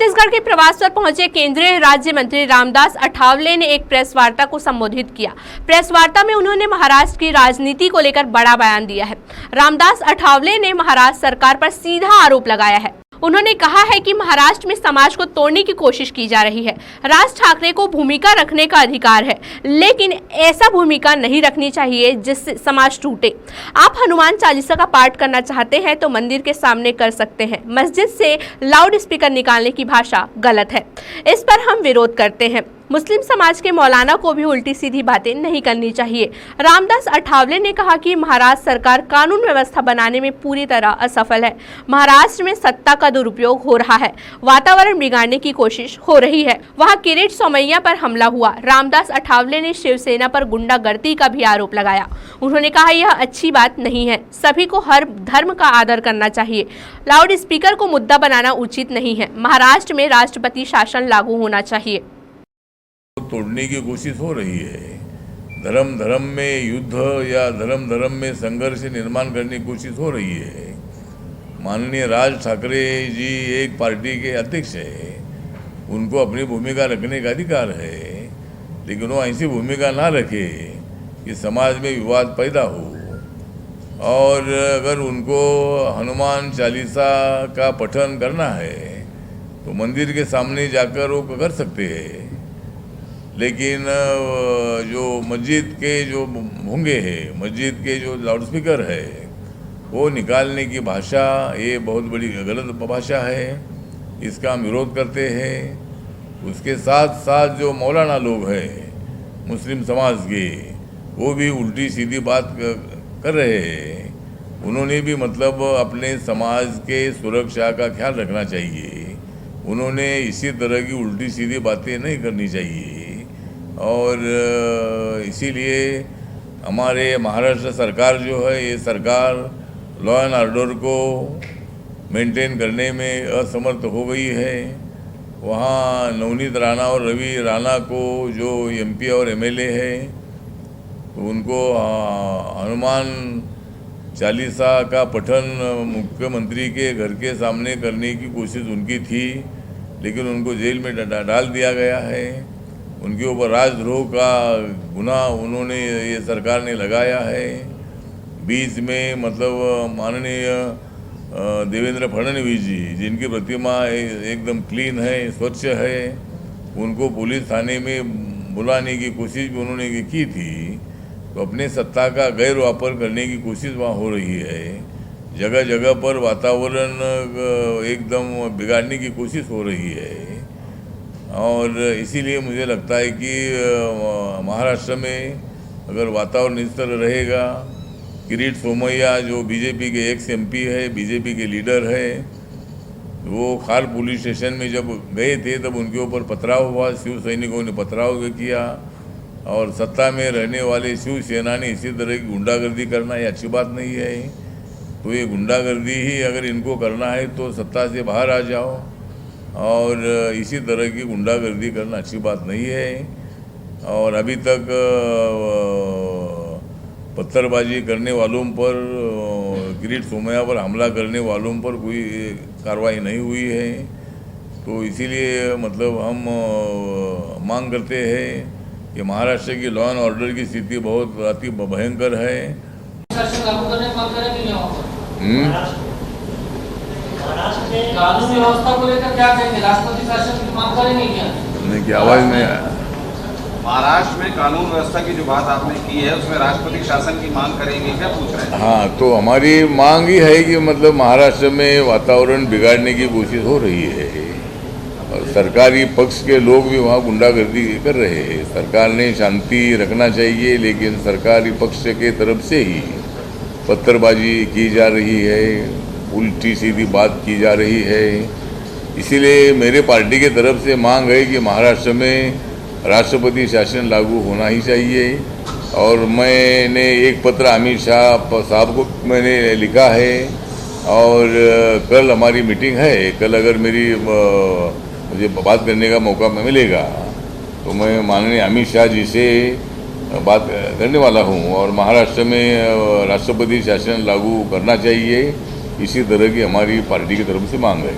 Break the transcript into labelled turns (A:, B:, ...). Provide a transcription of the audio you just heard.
A: छत्तीसगढ़ के प्रवास पर पहुंचे केंद्रीय राज्य मंत्री रामदास अठावले ने एक प्रेस वार्ता को संबोधित किया। प्रेस वार्ता में उन्होंने महाराष्ट्र की राजनीति को लेकर बड़ा बयान दिया है। रामदास अठावले ने महाराष्ट्र सरकार पर सीधा आरोप लगाया है। उन्होंने कहा है कि महाराष्ट्र में समाज को तोड़ने की कोशिश की जा रही है। राज ठाकरे को भूमिका रखने का अधिकार है, लेकिन ऐसा भूमिका नहीं रखनी चाहिए जिससे समाज टूटे। आप हनुमान चालीसा का पाठ करना चाहते हैं तो मंदिर के सामने कर सकते हैं। मस्जिद से लाउड स्पीकर निकालने की भाषा गलत है, इस पर हम विरोध करते हैं। मुस्लिम समाज के मौलाना को भी उल्टी सीधी बातें नहीं करनी चाहिए। रामदास अठावले ने कहा कि महाराष्ट्र सरकार कानून व्यवस्था बनाने में पूरी तरह असफल है। महाराष्ट्र में सत्ता का दुरुपयोग हो रहा है, वातावरण बिगाड़ने की कोशिश हो रही है। वहां किरीट सोमैया पर हमला हुआ। रामदास अठावले ने शिवसेना पर गुंडागर्दी का भी आरोप लगाया। उन्होंने कहा यह अच्छी बात नहीं है, सभी को हर धर्म का आदर करना चाहिए। लाउड स्पीकर को मुद्दा बनाना उचित नहीं है। महाराष्ट्र में राष्ट्रपति शासन लागू होना चाहिए।
B: तोड़ने की कोशिश हो रही है। धर्म धर्म में युद्ध या धर्म धर्म में संघर्ष निर्माण करने की कोशिश हो रही है। माननीय राज ठाकरे जी एक पार्टी के अध्यक्ष है, उनको अपनी भूमिका रखने का अधिकार है, लेकिन वो ऐसी भूमिका ना रखे कि समाज में विवाद पैदा हो। और अगर उनको हनुमान चालीसा का पठन करना है तो मंदिर के सामने जाकर वो कर सकते हैं, लेकिन जो मस्जिद के जो भूंगे हैं, मस्जिद के जो लाउडस्पीकर है, वो निकालने की भाषा ये बहुत बड़ी गलत भाषा है। इसका हम विरोध करते हैं। उसके साथ साथ जो मौलाना लोग हैं मुस्लिम समाज के, वो भी उल्टी सीधी बात कर रहे हैं। उन्होंने भी मतलब अपने समाज के सुरक्षा का ख्याल रखना चाहिए। उन्होंने इसी तरह की उल्टी सीधी बातें नहीं करनी चाहिए। और इसीलिए हमारे महाराष्ट्र सरकार जो है, ये सरकार लॉ एंड ऑर्डर को मेंटेन करने में असमर्थ हो गई है। वहाँ नवनीत राणा और रवि राणा को जो एमपी और एमएलए है, तो उनको हनुमान चालीसा का पठन मुख्यमंत्री के घर के सामने करने की कोशिश उनकी थी, लेकिन उनको जेल में डाल दिया गया है। उनके ऊपर राजद्रोह का गुनाह उन्होंने ये सरकार ने लगाया है। बीच में मतलब माननीय देवेंद्र फडणवीस जी, जिनकी प्रतिमा एकदम क्लीन है, स्वच्छ है, उनको पुलिस थाने में बुलाने की कोशिश भी उन्होंने की थी। तो अपने सत्ता का गैर वापर करने की कोशिश वहाँ हो रही है। जगह जगह पर वातावरण एकदम बिगाड़ने की कोशिश हो रही है। और इसीलिए मुझे लगता है कि महाराष्ट्र में अगर वातावरण इस तरह रहेगा, किरीट सोमैया जो बीजेपी के एक्स एमपी है, बीजेपी के लीडर है, वो खार पुलिस स्टेशन में जब गए थे तब उनके ऊपर पथराव हुआ, शिव सैनिकों ने पथराव किया। और सत्ता में रहने वाले शिवसेना ने इसी तरह की गुंडागर्दी करना ये अच्छी बात नहीं है। तो ये गुंडागर्दी ही अगर इनको करना है तो सत्ता से बाहर आ जाओ, और इसी तरह की गुंडागर्दी करना अच्छी बात नहीं है। और अभी तक पत्थरबाजी करने वालों पर, किरीट सोमैया पर हमला करने वालों पर कोई कार्रवाई नहीं हुई है। तो इसीलिए मतलब हम मांग करते हैं कि महाराष्ट्र की लॉ एंड ऑर्डर की स्थिति बहुत अति भयंकर है।
C: कानून व्यवस्था को लेकर क्या कहेंगे? राष्ट्रपति शासन की मांग करेंगे क्या?
B: नहीं, की आवाज में
D: महाराष्ट्र में कानून व्यवस्था की जो बात आपने की है उसमें राष्ट्रपति शासन की मांग करेंगे क्या, पूछ रहे हैं?
B: हाँ, तो हमारी मांग ही है कि मतलब महाराष्ट्र में वातावरण बिगाड़ने की कोशिश हो रही है और सरकारी पक्ष के लोग भी वहाँ गुंडागर्दी कर रहे हैं। सरकार ने शांति रखना चाहिए, लेकिन सरकारी पक्ष के तरफ से ही पत्थरबाजी की जा रही है, उल्टी सीधी बात की जा रही है। इसीलिए मेरे पार्टी के तरफ से मांग है कि महाराष्ट्र में राष्ट्रपति शासन लागू होना ही चाहिए। और मैंने एक पत्र अमित शाह साहब को मैंने लिखा है, और कल हमारी मीटिंग है। कल अगर मुझे बात करने का मौका मिलेगा तो मैं माननीय अमित शाह जी से बात करने वाला हूं, और महाराष्ट्र में राष्ट्रपति शासन लागू करना चाहिए, इसी तरह की हमारी पार्टी की तरफ से मांग है।